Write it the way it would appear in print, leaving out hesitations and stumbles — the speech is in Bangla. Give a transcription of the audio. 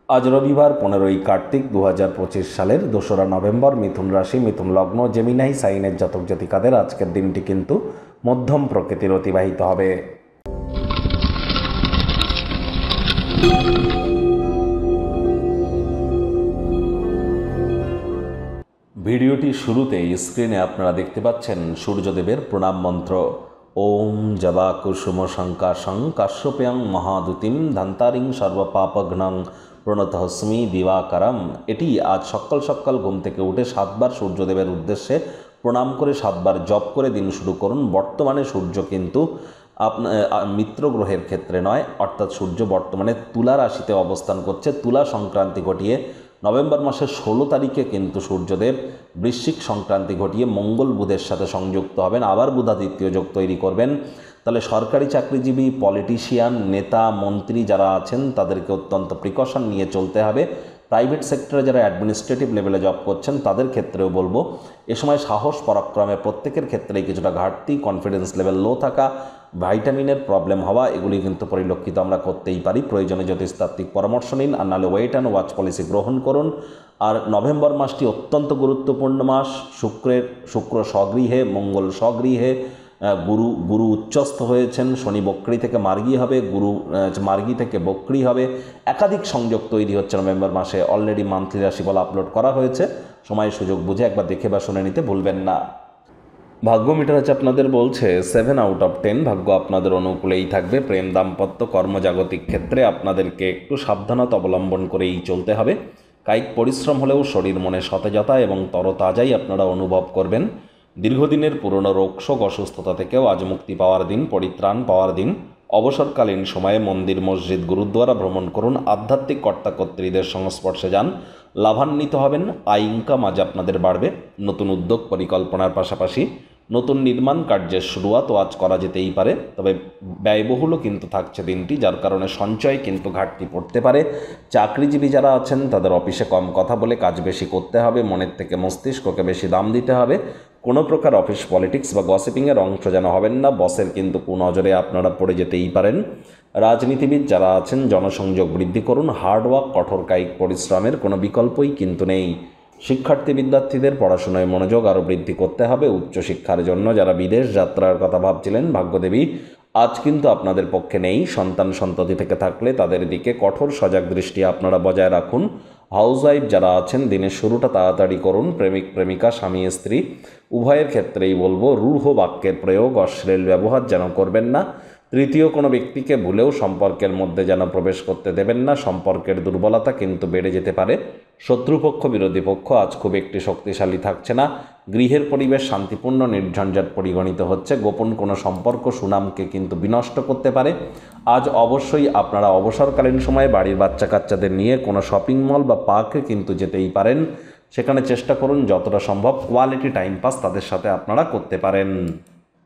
আজ রবিবার 15ই কার্তিক 2025 সালের 2রা নভেম্বর। মিথুন রাশি, মিথুন লগ্ন, জেমিনাই সাইনের জাতক জাতিকাদের আজকের দিনটি কিন্তু মধ্যম প্রকৃতির অতিবাহিত হবে। ভিডিওটি শুরুতে স্ক্রিনে আপনারা দেখতে পাচ্ছেন সূর্যদেবের প্রণাম মন্ত্র। ওম জবা কুসুম শঙ্কাশং কাশ্যপ্যাং মহাদুতিম ধান্তারিং সর্বপাপঘ্নং প্রণতহস্মি দিবাকারম। এটি আজ সকাল সকাল ঘুম থেকে উঠে 7বার সূর্যদেবের উদ্দেশ্যে প্রণাম করে 7বার জপ করে দিন শুরু করুন। বর্তমানে সূর্য কিন্তু মিত্র গ্রহের ক্ষেত্রে নয়, অর্থাৎ সূর্য বর্তমানে তুলা রাশিতে অবস্থান করছে। তুলা সংক্রান্তি ঘটিয়ে নভেম্বর মাসের 16 তারিখে কিন্তু সূর্যদেব বৃশ্চিক সংক্রান্তি ঘটিয়ে মঙ্গল বুধের সাথে সংযুক্ত হবেন, আবার বুধাদিত্য যোগ তৈরি করবেন। তাহলে সরকারি চাকরিজীবী, পলিটিশিয়ান, নেতা, মন্ত্রী যারা আছেন তাদেরকে অত্যন্ত প্রিকশন নিয়ে চলতে হবে। প্রাইভেট সেক্টরে যারা অ্যাডমিনিস্ট্রেটিভ লেভেলে জব করছেন তাদের ক্ষেত্রেও বলবো এ সময় সাহস পরাক্রমে প্রত্যেকের ক্ষেত্রেই কিছুটা ঘাটতি, কনফিডেন্স লেভেল লো থাকা, ভাইটামিনের প্রবলেম হওয়া, এগুলি কিন্তু পরিলক্ষিত আমরা করতেই পারি। প্রয়োজনে জ্যোতিষতাত্ত্বিক পরামর্শ নিন, আর নাহলে ওয়েট অ্যান্ড ওয়াচ পলিসি গ্রহণ করুন। আর নভেম্বর মাসটি অত্যন্ত গুরুত্বপূর্ণ মাস। শুক্র স্বগৃহে, মঙ্গল স্বগৃহে, গুরু উচ্চস্থ হয়েছেন, শনি বক্রী থেকে মার্গী হবে, গুরু মার্গী থেকে বক্রী হবে। একাধিক সংযোগ তৈরি হচ্ছে নভেম্বর মাসে। অলরেডি মান্থলি রাশিফল আপলোড করা হয়েছে, সময় সুযোগ বুঝে একবার দেখে বা শুনে নিতে ভুলবেন না। ভাগ্য মিটার হচ্ছে আপনাদের বলছে 7 আউট অফ 10, ভাগ্য আপনাদের অনুকূলেই থাকবে। প্রেম, দাম্পত্য, কর্মজাগতিক ক্ষেত্রে আপনাদেরকে একটু সাবধানতা অবলম্বন করেই চলতে হবে। কায়িক পরিশ্রম হলেও শরীর মনে সতেজতা এবং তরতাজাই আপনারা অনুভব করবেন। দীর্ঘদিনের পুরনো রোগশোক, অসুস্থতা থেকেও আজ মুক্তি পাওয়ার দিন, পরিত্রাণ পাওয়ার দিন। অবসরকালীন সময়ে মন্দির, মসজিদ, গুরুদ্বারা ভ্রমণ করুন। আধ্যাত্মিক কর্তাকর্ত্রীদের সংস্পর্শে যান, লাভান্বিত হবেন। আয় ইনকাম আজ আপনাদের বাড়বে। নতুন উদ্যোগ পরিকল্পনার পাশাপাশি নতুন নির্মাণ কার্যের শুরুয়াতও আজ করা যেতেই পারে, তবে ব্যয়বহুলও কিন্তু থাকছে দিনটি, যার কারণে সঞ্চয় কিন্তু ঘাটতি পড়তে পারে। চাকরিজীবী যারা আছেন তাদের অফিসে কম কথা বলে কাজ বেশি করতে হবে, মনের থেকে মস্তিষ্ককে বেশি দাম দিতে হবে। কোনো প্রকার অফিস পলিটিক্স বা গসিপিংয়ের অংশ যেন হবেন না, বসের কিন্তু কুনজরে আপনারা পড়ে যেতেই পারেন। রাজনীতিবিদ যারা আছেন জনসংযোগ বৃদ্ধি করুন। হার্ডওয়ার্ক, কঠোর কায়িক পরিশ্রমের কোনো বিকল্পই কিন্তু নেই। শিক্ষার্থী বিদ্যার্থীদের পড়াশোনায় মনোযোগ আরও বৃদ্ধি করতে হবে। উচ্চশিক্ষার জন্য যারা বিদেশ যাত্রার কথা ভাবছিলেন, ভাগ্যদেবী আজ কিন্তু আপনাদের পক্ষে নেই। সন্তান সন্ততি থেকে থাকলে তাদের দিকে কঠোর সজাগ দৃষ্টি আপনারা বজায় রাখুন। হাউসওয়াইফ যারা আছেন দিনের শুরুটা তাড়াতাড়ি করুন। প্রেমিক প্রেমিকা, স্বামী স্ত্রী উভয়ের ক্ষেত্রেই বলবো রূঢ় বাক্যের প্রয়োগ, অশ্লীল ব্যবহার যেন করবেন না। তৃতীয় কোনো ব্যক্তিকে ভুলেও সম্পর্কের মধ্যে যেন প্রবেশ করতে দেবেন না। সম্পর্কের দুর্বলতা কিন্তু বেড়ে যেতে পারে। শত্রুপক্ষ, বিরোধী পক্ষ আজ খুব একটি শক্তিশালী থাকছে না। গৃহের পরিবেশ শান্তিপূর্ণ, নির্ঝঞ্ঝাট পরিগণিত হচ্ছে। গোপন কোনো সম্পর্ক সুনামকে কিন্তু বিনষ্ট করতে পারে। আজ অবশ্যই আপনারা অবসরকালীন সময়ে বাড়ির বাচ্চা কাচ্চাদের নিয়ে কোনো শপিং মল বা পার্কে কিন্তু যেতেই পারেন। সেখানে চেষ্টা করুন যতটা সম্ভব কোয়ালিটি টাইম পাস তাদের সাথে আপনারা করতে পারেন।